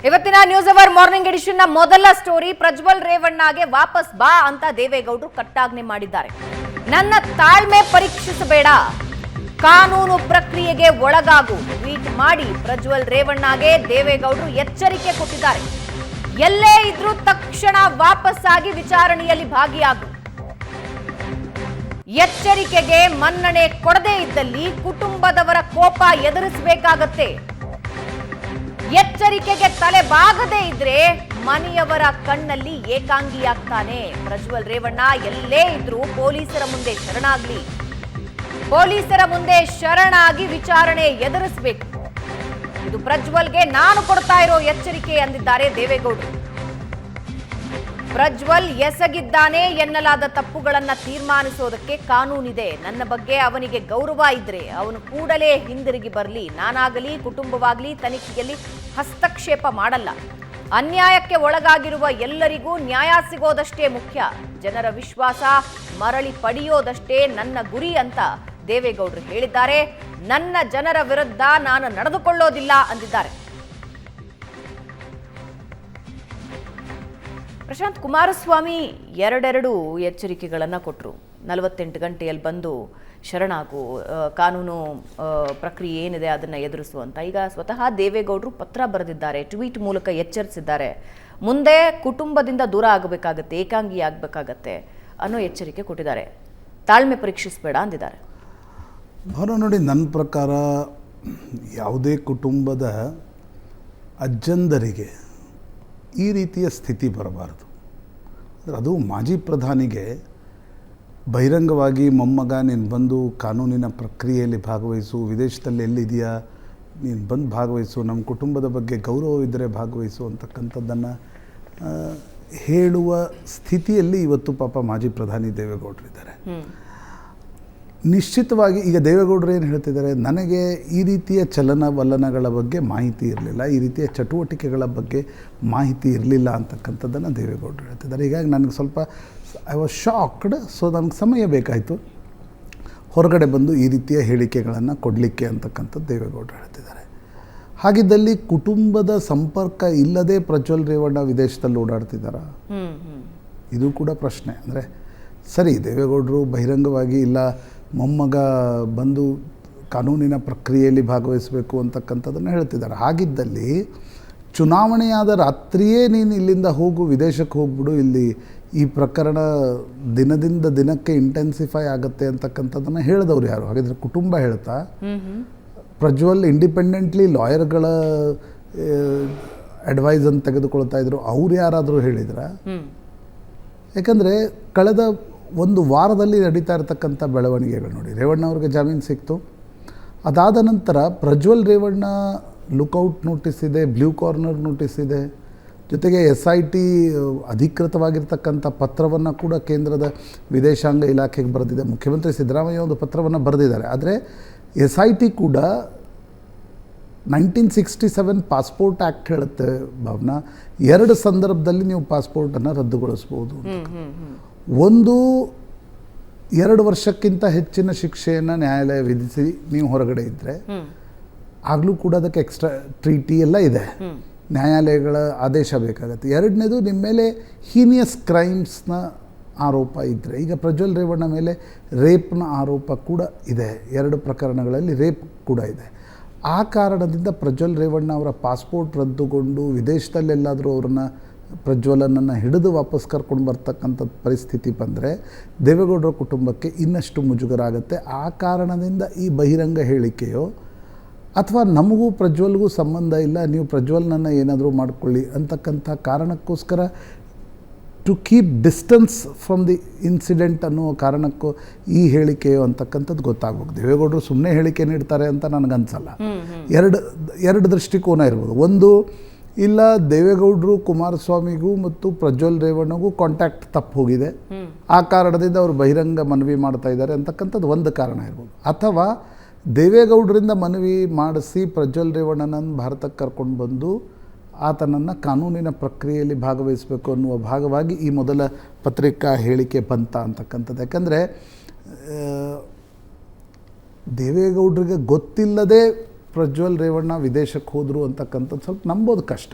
ಇವತ್ತಿನ news hour morning edition ನ ಮೊದಲ ಸ್ಟೋರಿ ಪ್ರಜ್ವಲ್ ರೇವಣ್ಣಗೆ ವಾಪಸ್ ಬಾ ಅಂತ ದೇವೇಗೌಡರು ಕಟ್ಟಾಜ್ಞೆ ಮಾಡಿದ್ದಾರೆ. ನನ್ನ ತಾಳ್ಮೆ ಪರೀಕ್ಷಿಸಬೇಡ, ಕಾನೂನು ಪ್ರಕ್ರಿಯೆಗೆ ಒಳಗಾಗು ಟ್ವೀಟ್ ಮಾಡಿ ಪ್ರಜ್ವಲ್ ರೇವಣ್ಣಗೆ ದೇವೇಗೌಡರು ಎಚ್ಚರಿಕೆ ಕೊಟ್ಟಿದ್ದಾರೆ. ಎಲ್ಲೇ ಇದ್ರೂ ತಕ್ಷಣ ವಾಪಸ್ ಆಗಿ ವಿಚಾರಣೆಯಲ್ಲಿ ಭಾಗಿಯಾಗು. ಎಚ್ಚರಿಕೆಗೆ ಮನ್ನಣೆ ಕೊಡದೇ ಇದ್ದಲ್ಲಿ ಕುಟುಂಬದವರ ಕೋಪ ಎದುರಿಸಬೇಕಾಗತ್ತೆ. ಎಚ್ಚರಿಕೆಗೆ ತಲೆ ಬಾಗದೇ ಇದ್ರೆ ಮನೆಯವರ ಕಣ್ಣಲ್ಲಿ ಏಕಾಂಗಿಯಾಗ್ತಾನೆ. ಪ್ರಜ್ವಲ್ ರೇವಣ್ಣ ಎಲ್ಲೇ ಇದ್ರೂ ಪೊಲೀಸರ ಮುಂದೆ ಶರಣಾಗ್ಲಿ, ಪೊಲೀಸರ ಮುಂದೆ ಶರಣಾಗಿ ವಿಚಾರಣೆ ಎದುರಿಸಬೇಕು. ಇದು ಪ್ರಜ್ವಲ್ಗೆ ನಾನು ಕೊಡ್ತಾ ಇರೋ ಎಚ್ಚರಿಕೆ ಅಂದಿದ್ದಾರೆ ದೇವೇಗೌಡರು. ಪ್ರಜ್ವಲ್ ಎಸಗಿದ್ದಾನೆ ಎನ್ನಲಾದ ತಪ್ಪುಗಳನ್ನ ತೀರ್ಮಾನಿಸೋದಕ್ಕೆ ಕಾನೂನಿದೆ. ನನ್ನ ಬಗ್ಗೆ ಅವನಿಗೆ ಗೌರವ ಇದ್ರೆ ಅವನು ಕೂಡಲೇ ಹಿಂದಿರುಗಿ ಬರಲಿ. ನಾನಾಗಲಿ ಕುಟುಂಬವಾಗಲಿ ತನಿಖೆಯಲ್ಲಿ ಹಸ್ತಕ್ಷೇಪ ಮಾಡಲ್ಲ. ಅನ್ಯಾಯಕ್ಕೆ ಒಳಗಾಗಿರುವ ಎಲ್ಲರಿಗೂ ನ್ಯಾಯ ಸಿಗೋದಷ್ಟೇ ಮುಖ್ಯ. ಜನರ ವಿಶ್ವಾಸ ಮರಳಿ ಪಡೆಯೋದಷ್ಟೇ ನನ್ನ ಗುರಿ ಅಂತ ದೇವೇಗೌಡರು ಹೇಳಿದ್ದಾರೆ. ನನ್ನ ಜನರ ವಿರುದ್ಧ ನಾನು ನಡೆದುಕೊಳ್ಳೋದಿಲ್ಲ ಅಂದಿದ್ದಾರೆ. ಪ್ರಶಾಂತ್, ಕುಮಾರಸ್ವಾಮಿ ಎರಡೆರಡು ಎಚ್ಚರಿಕೆಗಳನ್ನು ಕೊಟ್ಟರು. 48 ಗಂಟೆಯಲ್ಲಿ ಬಂದು ಶರಣಾಗು, ಕಾನೂನು ಪ್ರಕ್ರಿಯೆ ಏನಿದೆ ಅದನ್ನು ಎದುರಿಸುವಂತ. ಈಗ ಸ್ವತಃ ದೇವೇಗೌಡರು ಪತ್ರ ಬರೆದಿದ್ದಾರೆ, ಟ್ವೀಟ್ ಮೂಲಕ ಎಚ್ಚರಿಸಿದ್ದಾರೆ. ಮುಂದೆ ಕುಟುಂಬದಿಂದ ದೂರ ಆಗಬೇಕಾಗತ್ತೆ, ಏಕಾಂಗಿ ಆಗಬೇಕಾಗತ್ತೆ ಅನ್ನೋ ಎಚ್ಚರಿಕೆ ಕೊಟ್ಟಿದ್ದಾರೆ. ತಾಳ್ಮೆ ಪರೀಕ್ಷಿಸಬೇಡ ಅಂದಿದ್ದಾರೆ. ನೋಡಿ, ನನ್ನ ಪ್ರಕಾರ ಯಾವುದೇ ಕುಟುಂಬದ ಅಜ್ಜಂದರಿಗೆ ಈ ರೀತಿಯ ಸ್ಥಿತಿ ಬರಬಾರ್ದು. ಅದು ಮಾಜಿ ಪ್ರಧಾನಿಗೆ ಬಹಿರಂಗವಾಗಿ ಮೊಮ್ಮಗ ನೀನು ಬಂದು ಕಾನೂನಿನ ಪ್ರಕ್ರಿಯೆಯಲ್ಲಿ ಭಾಗವಹಿಸು, ವಿದೇಶದಲ್ಲಿ ಎಲ್ಲಿದೆಯಾ ನೀನು ಬಂದು ಭಾಗವಹಿಸು, ನಮ್ಮ ಕುಟುಂಬದ ಬಗ್ಗೆ ಗೌರವ ಇದ್ದರೆ ಭಾಗವಹಿಸು ಅಂತಕ್ಕಂಥದ್ದನ್ನು ಹೇಳುವ ಸ್ಥಿತಿಯಲ್ಲಿ ಇವತ್ತು ಪಾಪ ಮಾಜಿ ಪ್ರಧಾನಿ ದೇವೇಗೌಡರಿದ್ದಾರೆ. ನಿಶ್ಚಿತವಾಗಿ ಈಗ ದೇವೇಗೌಡರು ಏನು ಹೇಳ್ತಿದ್ದಾರೆ, ನನಗೆ ಈ ರೀತಿಯ ಚಲನವಲನಗಳ ಬಗ್ಗೆ ಮಾಹಿತಿ ಇರಲಿಲ್ಲ, ಈ ರೀತಿಯ ಚಟುವಟಿಕೆಗಳ ಬಗ್ಗೆ ಮಾಹಿತಿ ಇರಲಿಲ್ಲ ಅಂತಕ್ಕಂಥದ್ದನ್ನು ದೇವೇಗೌಡರು ಹೇಳ್ತಿದ್ದಾರೆ. ಹೀಗಾಗಿ ನನಗೆ ಸ್ವಲ್ಪ ಐ ವಾಸ್ ಶಾಕ್ಡ್. ಸೊ ನನಗೆ ಸಮಯ ಬೇಕಾಯಿತು ಹೊರಗಡೆ ಬಂದು ಈ ರೀತಿಯ ಹೇಳಿಕೆಗಳನ್ನು ಕೊಡಲಿಕ್ಕೆ ಅಂತಕ್ಕಂಥದ್ದು ದೇವೇಗೌಡರು ಹೇಳ್ತಿದ್ದಾರೆ. ಹಾಗಿದ್ದಲ್ಲಿ ಕುಟುಂಬದ ಸಂಪರ್ಕ ಇಲ್ಲದೆ ಪ್ರಜ್ವಲ್ ರೇವಣ್ಣ ವಿದೇಶದಲ್ಲಿ ಓಡಾಡ್ತಿದ್ದಾರಾ? ಇದು ಕೂಡ ಪ್ರಶ್ನೆ. ಅಂದರೆ ಸರಿ, ದೇವೇಗೌಡರು ಬಹಿರಂಗವಾಗಿ ಇಲ್ಲ ಮೊಮ್ಮಗ ಬಂದು ಕಾನೂನಿನ ಪ್ರಕ್ರಿಯೆಯಲ್ಲಿ ಭಾಗವಹಿಸಬೇಕು ಅಂತಕ್ಕಂಥದ್ದನ್ನು ಹೇಳ್ತಿದ್ದಾರೆ. ಹಾಗಿದ್ದಲ್ಲಿ ಚುನಾವಣೆಯಾದ ರಾತ್ರಿಯೇ ನೀನು ಇಲ್ಲಿಂದ ಹೋಗು, ವಿದೇಶಕ್ಕೆ ಹೋಗ್ಬಿಡು, ಇಲ್ಲಿ ಈ ಪ್ರಕರಣ ದಿನದಿಂದ ದಿನಕ್ಕೆ ಇಂಟೆನ್ಸಿಫೈ ಆಗುತ್ತೆ ಅಂತಕ್ಕಂಥದ್ದನ್ನು ಹೇಳಿದವ್ರು ಯಾರು? ಹಾಗಿದ್ರೆ ಕುಟುಂಬ ಹೇಳ್ತಾ, ಪ್ರಜ್ವಲ್ ಇಂಡಿಪೆಂಡೆಂಟ್ಲಿ ಲಾಯರ್ಗಳ ಅಡ್ವೈಸನ್ನು ತೆಗೆದುಕೊಳ್ತಾ ಇದ್ರು, ಅವ್ರು ಯಾರಾದರೂ ಹೇಳಿದ್ರ? ಯಾಕಂದರೆ ಕಳೆದ ಒಂದು ವಾರದಲ್ಲಿ ನಡೀತಾ ಇರತಕ್ಕಂಥ ಬೆಳವಣಿಗೆಗಳು ನೋಡಿ. ರೇವಣ್ಣ ಅವ್ರಿಗೆ ಜಾಮೀನು ಸಿಕ್ತು, ಅದಾದ ನಂತರ ಪ್ರಜ್ವಲ್ ರೇವಣ್ಣ ಲುಕೌಟ್ ನೋಟಿಸ್ ಇದೆ, ಬ್ಲೂ ಕಾರ್ನರ್ ನೋಟಿಸ್ ಇದೆ, ಜೊತೆಗೆ SIT ಅಧಿಕೃತವಾಗಿರ್ತಕ್ಕಂಥ ಪತ್ರವನ್ನು ಕೂಡ ಕೇಂದ್ರದ ವಿದೇಶಾಂಗ ಇಲಾಖೆಗೆ ಬರೆದಿದೆ. ಮುಖ್ಯಮಂತ್ರಿ ಸಿದ್ದರಾಮಯ್ಯ ಒಂದು ಪತ್ರವನ್ನು ಬರೆದಿದ್ದಾರೆ. ಆದರೆ SIT ಕೂಡ 1967 ಪಾಸ್ಪೋರ್ಟ್ ಆ್ಯಕ್ಟ್ ಹೇಳುತ್ತೆ ಭಾವನಾ, 2 ಸಂದರ್ಭದಲ್ಲಿ ನೀವು ಪಾಸ್ಪೋರ್ಟನ್ನು ರದ್ದುಗೊಳಿಸ್ಬೋದು. ಒಂದು 2 ವರ್ಷಕ್ಕಿಂತ ಹೆಚ್ಚಿನ ಶಿಕ್ಷೆಯನ್ನು ನ್ಯಾಯಾಲಯ ವಿಧಿಸಿ ನೀವು ಹೊರಗಡೆ ಇದ್ದರೆ ಆಗಲೂ ಕೂಡ ಅದಕ್ಕೆ ಎಕ್ಸ್ಟ್ರಾ ಟ್ರೀಟಿ ಎಲ್ಲ ಇದೆ, ನ್ಯಾಯಾಲಯಗಳ ಆದೇಶ ಬೇಕಾಗುತ್ತೆ. ಎರಡನೇದು, ನಿಮ್ಮ ಮೇಲೆ ಹೀನಿಯಸ್ ಕ್ರೈಮ್ಸ್ನ ಆರೋಪ ಇದ್ದರೆ, ಈಗ ಪ್ರಜ್ವಲ್ ರೇವಣ್ಣ ಮೇಲೆ ರೇಪ್ನ ಆರೋಪ ಕೂಡ ಇದೆ, 2 ಪ್ರಕರಣಗಳಲ್ಲಿ ರೇಪ್ ಕೂಡ ಇದೆ. ಆ ಕಾರಣದಿಂದ ಪ್ರಜ್ವಲ್ ರೇವಣ್ಣ ಅವರ ಪಾಸ್ಪೋರ್ಟ್ ರದ್ದುಗೊಂಡು ವಿದೇಶದಲ್ಲೆಲ್ಲಾದರೂ ಅವ್ರನ್ನ ಪ್ರಜ್ವಲನನ್ನು ಹಿಡಿದು ವಾಪಸ್ ಕರ್ಕೊಂಡು ಬರ್ತಕ್ಕಂಥ ಪರಿಸ್ಥಿತಿ ಬಂದರೆ ದೇವೇಗೌಡರ ಕುಟುಂಬಕ್ಕೆ ಇನ್ನಷ್ಟು ಮುಜುಗರ ಆಗುತ್ತೆ. ಆ ಕಾರಣದಿಂದ ಈ ಬಹಿರಂಗ ಹೇಳಿಕೆಯೋ ಅಥವಾ ನಮಗೂ ಪ್ರಜ್ವಲ್ಗೂ ಸಂಬಂಧ ಇಲ್ಲ, ನೀವು ಪ್ರಜ್ವಲ್ನನ್ನು ಏನಾದರೂ ಮಾಡಿಕೊಳ್ಳಿ ಅಂತಕ್ಕಂಥ ಕಾರಣಕ್ಕೋಸ್ಕರ to keep distance from the incident ಅನ್ನೋ ಕಾರಣಕ್ಕೂ ಈ ಹೇಳಿಕೆಯೋ ಅಂತಕ್ಕಂಥದ್ದು ಗೊತ್ತಾಗಬೇಕು. ದೇವೇಗೌಡರು ಸುಮ್ಮನೆ ಹೇಳಿಕೆ ನೀಡ್ತಾರೆ ಅಂತ ನನಗನ್ಸಲ್ಲ. ಎರಡು ದೃಷ್ಟಿಕೋನ ಇರ್ಬೋದು. ಒಂದು, ಇಲ್ಲ ದೇವೇಗೌಡರು ಕುಮಾರಸ್ವಾಮಿಗೂ ಮತ್ತು ಪ್ರಜ್ವಲ್ ರೇವಣ್ಣಗೂ ಕಾಂಟ್ಯಾಕ್ಟ್ ತಪ್ಪು ಹೋಗಿದೆ, ಆ ಕಾರಣದಿಂದ ಅವರು ಬಹಿರಂಗ ಮನವಿ ಮಾಡ್ತಾ ಇದ್ದಾರೆ ಅಂತಕ್ಕಂಥದ್ದು ಒಂದು ಕಾರಣ ಇರ್ಬೋದು. ಅಥವಾ ದೇವೇಗೌಡರಿಂದ ಮನವಿ ಮಾಡಿಸಿ ಪ್ರಜ್ವಲ್ ರೇವಣ್ಣನನ್ನು ಭಾರತಕ್ಕೆ ಕರ್ಕೊಂಡು ಬಂದು ಆತನನ್ನು ಕಾನೂನಿನ ಪ್ರಕ್ರಿಯೆಯಲ್ಲಿ ಭಾಗವಹಿಸಬೇಕು ಅನ್ನುವ ಭಾಗವಾಗಿ ಈ ಮೊದಲ ಪತ್ರಿಕಾ ಹೇಳಿಕೆ ಬಂತ ಅಂತಕ್ಕಂಥದ್ದು. ಯಾಕಂದರೆ ದೇವೇಗೌಡರಿಗೆ ಗೊತ್ತಿಲ್ಲದೆ ಪ್ರಜ್ವಲ್ ರೇವಣ್ಣ ವಿದೇಶಕ್ಕೆ ಹೋದರು ಅಂತಕ್ಕಂಥದ್ದು ಸ್ವಲ್ಪ ನಂಬೋದು ಕಷ್ಟ.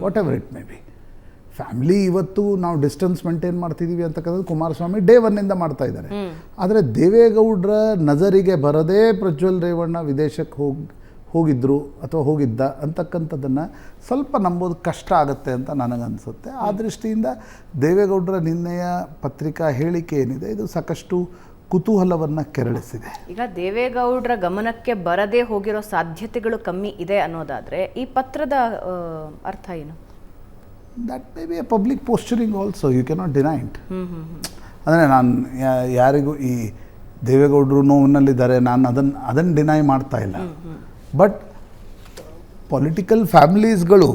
What ever it may be. Family ಇವತ್ತು ನಾವು ಡಿಸ್ಟೆನ್ಸ್ ಮೇಂಟೈನ್ ಮಾಡ್ತಿದ್ದೀವಿ ಅಂತಕ್ಕಂಥದ್ದು ಕುಮಾರಸ್ವಾಮಿ ಡೇ ಒನ್ನಿಂದ ಮಾಡ್ತಾ ಇದ್ದಾರೆ. ಆದರೆ ದೇವೇಗೌಡರ ನಜರಿಗೆ ಬರದೇ ಪ್ರಜ್ವಲ್ ರೇವಣ್ಣ ವಿದೇಶಕ್ಕೆ ಹೋಗಿದ್ರು ಅಥವಾ ಹೋಗಿದ್ದ ಅಂತಕ್ಕಂಥದ್ದನ್ನು ಸ್ವಲ್ಪ ನಂಬೋದು ಕಷ್ಟ ಆಗುತ್ತೆ ಅಂತ ನನಗನ್ಸುತ್ತೆ. ಆ ದೃಷ್ಟಿಯಿಂದ ದೇವೇಗೌಡರ ನಿನ್ನೆಯ ಪತ್ರಿಕಾ ಹೇಳಿಕೆ ಏನಿದೆ ಇದು ಸಾಕಷ್ಟು ಕುತೂಹಲವನ್ನು ಕೆರಳಿಸಿದೆ. ಈಗ ದೇವೇಗೌಡರ ಗಮನಕ್ಕೆ ಬರದೇ ಹೋಗಿರೋ ಸಾಧ್ಯತೆಗಳು ಕಮ್ಮಿ ಇದೆ ಅನ್ನೋದಾದರೆ ಈ ಪತ್ರದ ಅರ್ಥ ಏನು? That may be a public posturing also, you cannot deny it. ಅಂದರೆ ನಾನು ಯಾರಿಗೂ ಈ ದೇವೇಗೌಡರು ನೋವಿನಲ್ಲಿದ್ದಾರೆ ನಾನು ಅದನ್ನು ಡಿನೈ ಮಾಡ್ತಾ ಇಲ್ಲ. ಬಟ್ ಪೊಲಿಟಿಕಲ್ ಫ್ಯಾಮಿಲೀಸ್ಗಳು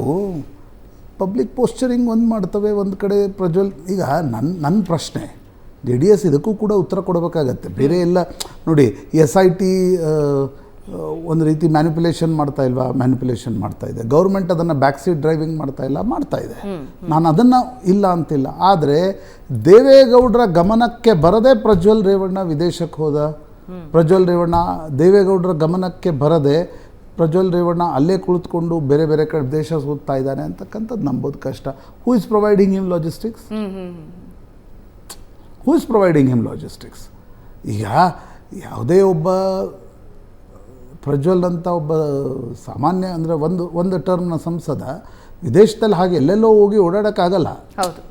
ಪಬ್ಲಿಕ್ ಪೋಸ್ಚರಿಂಗ್ ಒಂದು ಮಾಡ್ತವೆ. ಒಂದು ಕಡೆ ಪ್ರಜ್ವಲ್, ಈಗ ನನ್ನ ಪ್ರಶ್ನೆ JDS ಇದಕ್ಕೂ ಕೂಡ ಉತ್ತರ ಕೊಡಬೇಕಾಗತ್ತೆ. ಬೇರೆ ಎಲ್ಲ ನೋಡಿ, SIT ಒಂದು ರೀತಿ ಮ್ಯಾನಿಪುಲೇಷನ್ ಮಾಡ್ತಾ ಇಲ್ವಾ? ಮ್ಯಾನಿಪುಲೇಷನ್ ಮಾಡ್ತಾ ಇದೆ. ಗೌರ್ಮೆಂಟ್ ಅದನ್ನು ಬ್ಯಾಕ್ ಸೀಟ್ ಡ್ರೈವಿಂಗ್ ಮಾಡ್ತಾ ಇಲ್ಲ, ಮಾಡ್ತಾ ಇದೆ. ನಾನು ಅದನ್ನು ಇಲ್ಲ ಅಂತಿಲ್ಲ. ಆದರೆ ದೇವೇಗೌಡರ ಗಮನಕ್ಕೆ ಬರದೆ ಪ್ರಜ್ವಲ್ ರೇವಣ್ಣ ವಿದೇಶಕ್ಕೆ ಹೋದ, ದೇವೇಗೌಡರ ಗಮನಕ್ಕೆ ಬರದೆ ಪ್ರಜ್ವಲ್ ರೇವಣ್ಣ ಅಲ್ಲೇ ಕುಳಿತುಕೊಂಡು ಬೇರೆ ಬೇರೆ ಕಡೆ ದೇಶ ಸುತ್ತಾ ಇದ್ದಾನೆ ಅಂತಕ್ಕಂಥದ್ದು ನಂಬೋದು ಕಷ್ಟ. Who is providing him logistics? ಈಗ ಯಾವುದೇ ಒಬ್ಬ ಪ್ರಜ್ವಲ್ ಅಂತ ಒಬ್ಬ ಸಾಮಾನ್ಯ ಅಂದರೆ ಒಂದು ಟರ್ಮ್ನ ಸಂಸದ ವಿದೇಶದಲ್ಲಿ ಹಾಗೆ ಎಲ್ಲೆಲ್ಲೋ ಹೋಗಿ ಓಡಾಡೋಕ್ಕಾಗಲ್ಲ. ಹೌದು,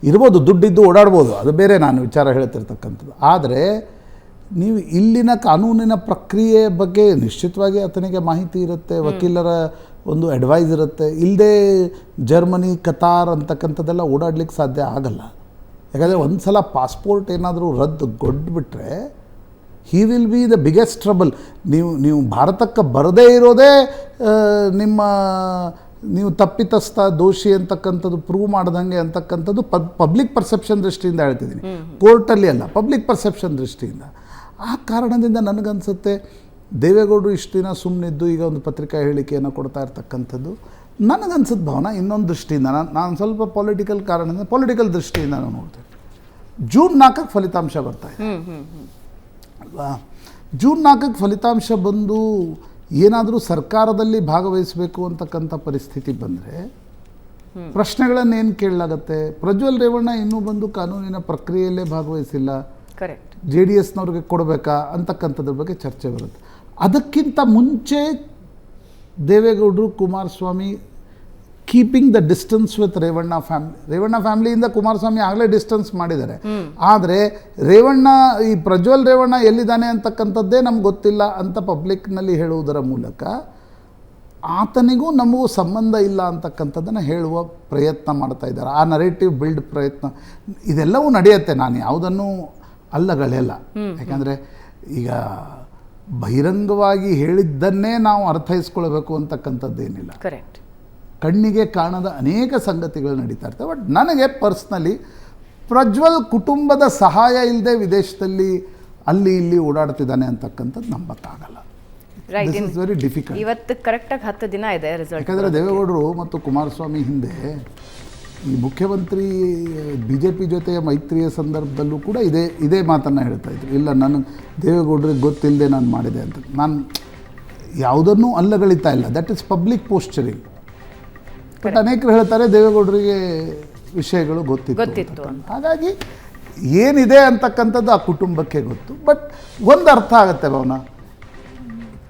ಇರ್ಬೋದು, ದುಡ್ಡಿದ್ದು ಓಡಾಡ್ಬೋದು, ಅದು ಬೇರೆ ನಾನು ವಿಚಾರ ಹೇಳ್ತಿರ್ತಕ್ಕಂಥದ್ದು. ಆದರೆ ನೀವು ಇಲ್ಲಿನ ಕಾನೂನಿನ ಪ್ರಕ್ರಿಯೆ ಬಗ್ಗೆ ನಿಶ್ಚಿತವಾಗಿ ಆತನಿಗೆ ಮಾಹಿತಿ ಇರುತ್ತೆ, ವಕೀಲರ ಒಂದು ಅಡ್ವೈಸ್ ಇರುತ್ತೆ. ಇಲ್ಲದೆ ಜರ್ಮನಿ, ಕತಾರ್ ಅಂತಕ್ಕಂಥದ್ದೆಲ್ಲ ಓಡಾಡ್ಲಿಕ್ಕೆ ಸಾಧ್ಯ ಆಗಲ್ಲ. ಯಾಕಂದರೆ ಒಂದು ಸಲ ಪಾಸ್ಪೋರ್ಟ್ ಏನಾದರೂ ರದ್ದುಗೊಡ್ಬಿಟ್ರೆ he will be the biggest trouble. ನೀವು ಭಾರತಕ್ಕೆ ಬರದೇ ಇರೋದೇ ನೀವು ತಪ್ಪಿತಸ್ಥ ದೋಷಿ ಅಂತಕ್ಕಂಥದ್ದು ಪ್ರೂವ್ ಮಾಡ್ದಂಗೆ ಅಂತಕ್ಕಂಥದ್ದು ಪಬ್ಲಿಕ್ ಪರ್ಸೆಪ್ಷನ್ ದೃಷ್ಟಿಯಿಂದ ಹೇಳ್ತಿದ್ದೀನಿ, ಕೋರ್ಟಲ್ಲಿ ಅಲ್ಲ, ಪಬ್ಲಿಕ್ ಪರ್ಸೆಪ್ಷನ್ ದೃಷ್ಟಿಯಿಂದ. ಆ ಕಾರಣದಿಂದ ನನಗನ್ಸುತ್ತೆ ದೇವೇಗೌಡರು ಇಷ್ಟು ದಿನ ಸುಮ್ಮನಿದ್ದು ಈಗ ಒಂದು ಪತ್ರಿಕಾ ಹೇಳಿಕೆಯನ್ನು ಕೊಡ್ತಾ ಇರ್ತಕ್ಕಂಥದ್ದು ನನಗನ್ಸುತ್ತೆ ಭಾವನಾ. ಇನ್ನೊಂದು ದೃಷ್ಟಿಯಿಂದ ನಾನು ಸ್ವಲ್ಪ ಪೊಲಿಟಿಕಲ್ ದೃಷ್ಟಿಯಿಂದ ನಾನು ನೋಡ್ತೇನೆ. ಜೂನ್ 4ಕ್ಕೆ ಫಲಿತಾಂಶ ಬರ್ತಾ ಇದೆ ಅಲ್ವಾ? ಜೂನ್ 4ಕ್ಕೆ ಫಲಿತಾಂಶ ಬಂದು ಏನಾದರೂ ಸರ್ಕಾರದಲ್ಲಿ ಭಾಗವಹಿಸಬೇಕು ಅಂತಕ್ಕಂಥ ಪರಿಸ್ಥಿತಿ ಬಂದರೆ ಪ್ರಶ್ನೆಗಳನ್ನೇನು ಕೇಳಲಾಗತ್ತೆ? ಪ್ರಜ್ವಲ್ ರೇವಣ್ಣ ಇನ್ನೂ ಬಂದು ಕಾನೂನಿನ ಪ್ರಕ್ರಿಯೆಯಲ್ಲೇ ಭಾಗವಹಿಸಿಲ್ಲ, ಕರೆಕ್ಟ್, JDSನವ್ರಿಗೆ ಕೊಡಬೇಕಾ ಅಂತಕ್ಕಂಥದ್ರ ಬಗ್ಗೆ ಚರ್ಚೆ ಬರುತ್ತೆ. ಅದಕ್ಕಿಂತ ಮುಂಚೆ ದೇವೇಗೌಡರು, Kumaraswamy keeping the distance with Revanna ಫ್ಯಾಮಿಲಿಯಿಂದ ಕುಮಾರಸ್ವಾಮಿ ಆಗಲೇ ಡಿಸ್ಟೆನ್ಸ್ ಮಾಡಿದ್ದಾರೆ. ಆದರೆ ಈ ಪ್ರಜ್ವಲ್ ರೇವಣ್ಣ ಎಲ್ಲಿದ್ದಾನೆ ಅಂತಕ್ಕಂಥದ್ದೇ ನಮ್ಗೆ ಗೊತ್ತಿಲ್ಲ ಅಂತ ಪಬ್ಲಿಕ್ನಲ್ಲಿ ಹೇಳುವುದರ ಮೂಲಕ ಆತನಿಗೂ ನಮಗೂ ಸಂಬಂಧ ಇಲ್ಲ ಅಂತಕ್ಕಂಥದ್ದನ್ನು ಹೇಳುವ ಪ್ರಯತ್ನ ಮಾಡ್ತಾ ಇದ್ದಾರೆ. ಆ ನರೇಟಿವ್ ಬಿಲ್ಡ್ ಪ್ರಯತ್ನ ಇದೆಲ್ಲವೂ ನಡೆಯುತ್ತೆ. ನಾನು ಯಾವುದನ್ನು ಅಲ್ಲಗಳೆಲ್ಲ, ಯಾಕಂದರೆ ಈಗ ಬಹಿರಂಗವಾಗಿ ಹೇಳಿದ್ದನ್ನೇ ನಾವು ಅರ್ಥೈಸ್ಕೊಳ್ಬೇಕು ಅಂತಕ್ಕಂಥದ್ದೇನಿಲ್ಲ. ಕರೆಕ್ಟ್, ಕಣ್ಣಿಗೆ ಕಾಣದ ಅನೇಕ ಸಂಗತಿಗಳು ನಡೀತಾ ಇರ್ತವೆ. ಬಟ್ ನನಗೆ ಪರ್ಸ್ನಲಿ ಪ್ರಜ್ವಲ್ ಕುಟುಂಬದ ಸಹಾಯ ಇಲ್ಲದೆ ವಿದೇಶದಲ್ಲಿ ಅಲ್ಲಿ ಇಲ್ಲಿ ಓಡಾಡ್ತಿದ್ದಾನೆ ಅಂತಕ್ಕಂಥದ್ದು ನಂಬಕ್ಕಾಗಲ್ಲ. This is very difficult. ಇವತ್ತು ಕರೆಕ್ಟಾಗಿ 10 ದಿನ ಇದೆ ರಿಸಲ್ಟ್. ಯಾಕಂದರೆ ದೇವೇಗೌಡರು ಮತ್ತು ಕುಮಾರಸ್ವಾಮಿ ಹಿಂದೆ ಈ ಮುಖ್ಯಮಂತ್ರಿ BJP ಜೊತೆಯ ಮೈತ್ರಿಯ ಸಂದರ್ಭದಲ್ಲೂ ಕೂಡ ಇದೇ ಮಾತನ್ನು ಹೇಳ್ತಾ ಇದ್ರು. ಇಲ್ಲ, ನನಗೆ ದೇವೇಗೌಡರಿಗೆ ಗೊತ್ತಿಲ್ಲದೆ ನಾನು ಮಾಡಿದೆ ಅಂತ. ನಾನು ಯಾವುದನ್ನೂ ಅಲ್ಲಗಳಿತಾ ಇಲ್ಲ, ದಟ್ ಇಸ್ ಪಬ್ಲಿಕ್ ಪೋಸ್ಚರಿಂಗ್. ಬಟ್ ಅನೇಕರು ಹೇಳ್ತಾರೆ ದೇವೇಗೌಡರಿಗೆ ವಿಷಯಗಳು ಗೊತ್ತಿತ್ತು. ಹಾಗಾಗಿ ಏನಿದೆ ಅಂತಕ್ಕಂಥದ್ದು ಆ ಕುಟುಂಬಕ್ಕೆ ಗೊತ್ತು. ಬಟ್ ಒಂದು ಅರ್ಥ ಆಗುತ್ತೆ ಭಾವನಾ,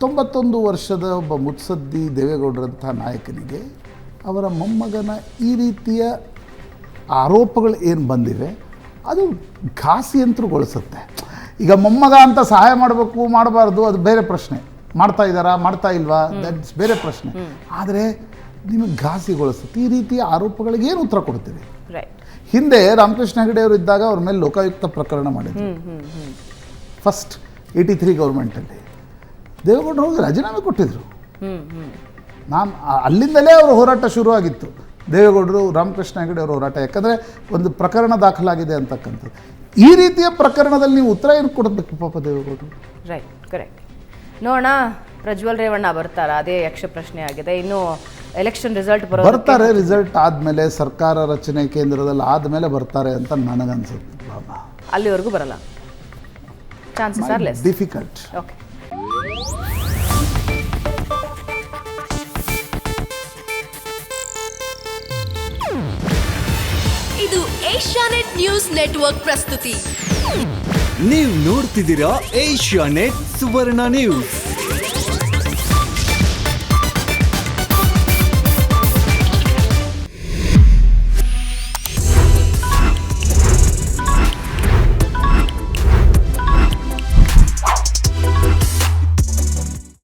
91 ವರ್ಷದ ಒಬ್ಬ ಮುತ್ಸದ್ದಿ ದೇವೇಗೌಡರಂಥ ನಾಯಕನಿಗೆ ಅವರ ಮೊಮ್ಮಗನ ಈ ರೀತಿಯ ಆರೋಪಗಳು ಏನು ಬಂದಿವೆ ಅದು ಘಾಸಿಯಂತ್ರಗೊಳಿಸುತ್ತೆ. ಈಗ ಮೊಮ್ಮಗ ಅಂತ ಸಹಾಯ ಮಾಡಬಾರ್ದು, ಅದು ಬೇರೆ ಪ್ರಶ್ನೆ. ಮಾಡ್ತಾ ಇಲ್ವಾ, ದಟ್ಸ್ ಬೇರೆ ಪ್ರಶ್ನೆ. ಆದರೆ ನಿಮಗೆ ಘಾಸಿಗೊಳಿಸುತ್ತೆ. ಈ ರೀತಿಯ ಆರೋಪಗಳಿಗೆ ಏನು ಉತ್ತರ ಕೊಡ್ತೀವಿ? ಹಿಂದೆ ರಾಮಕೃಷ್ಣ ಹೆಗಡೆ ಅವರು ಇದ್ದಾಗ ಅವ್ರ ಮೇಲೆ ಲೋಕಾಯುಕ್ತ ಪ್ರಕರಣ ಮಾಡಿದ್ರು. ಫಸ್ಟ್ 83 ಗೌರ್ಮೆಂಟಲ್ಲಿ ದೇವೇಗೌಡರು ಹೋಗಿ ರಾಜೀನಾಮೆ ಕೊಟ್ಟಿದ್ರು. ನಾನು ಅಲ್ಲಿಂದಲೇ ಅವ್ರ ಹೋರಾಟ ಶುರುವಾಗಿತ್ತು, ದೇವೇಗೌಡರು ರಾಮಕೃಷ್ಣ ಹೆಗಡೆ ಅವರ ಹೋರಾಟ. ಯಾಕಂದರೆ ಒಂದು ಪ್ರಕರಣ ದಾಖಲಾಗಿದೆ ಅಂತಕ್ಕಂಥದ್ದು. ಈ ರೀತಿಯ ಪ್ರಕರಣದಲ್ಲಿ ನೀವು ಉತ್ತರ ಏನು ಕೊಡಬೇಕು ಪಾಪ ದೇವೇಗೌಡರು? Right, correct. ನೋಡೋಣ, ಪ್ರಜ್ವಲ್ ರೇವಣ್ಣ ಬರ್ತಾರ? ಅದೇ ಯಕ್ಷ ಪ್ರಶ್ನೆ ಆಗಿದೆ. ಇನ್ನು ಎಲೆಕ್ಷನ್ ರಿಸಲ್ಟ್ ಬರ್ತಾರೆ. ರಿಸಲ್ಟ್ ಆದಮೇಲೆ ಸರ್ಕಾರ ರಚನೆ ಕೇಂದ್ರದಲ್ಲಿ ಆದಮೇಲೆ ಬರ್ತಾರೆ ಅಂತ ನನಗನ್ಸುತ್ತೆ. ಅಲ್ಲಿವರೆಗೂ ಬರಲ್ಲ, chances are less, difficult. Okay. ಇದು ಏಷ್ಯಾನೆಟ್ ನ್ಯೂಸ್ ನೆಟ್ವರ್ಕ್ ಪ್ರಸ್ತುತಿ. ನೀವು ನೋಡ್ತಿದ್ದೀರಾ ಏಷ್ಯಾನೆಟ್ ಸುವರ್ಣ ನ್ಯೂಸ್.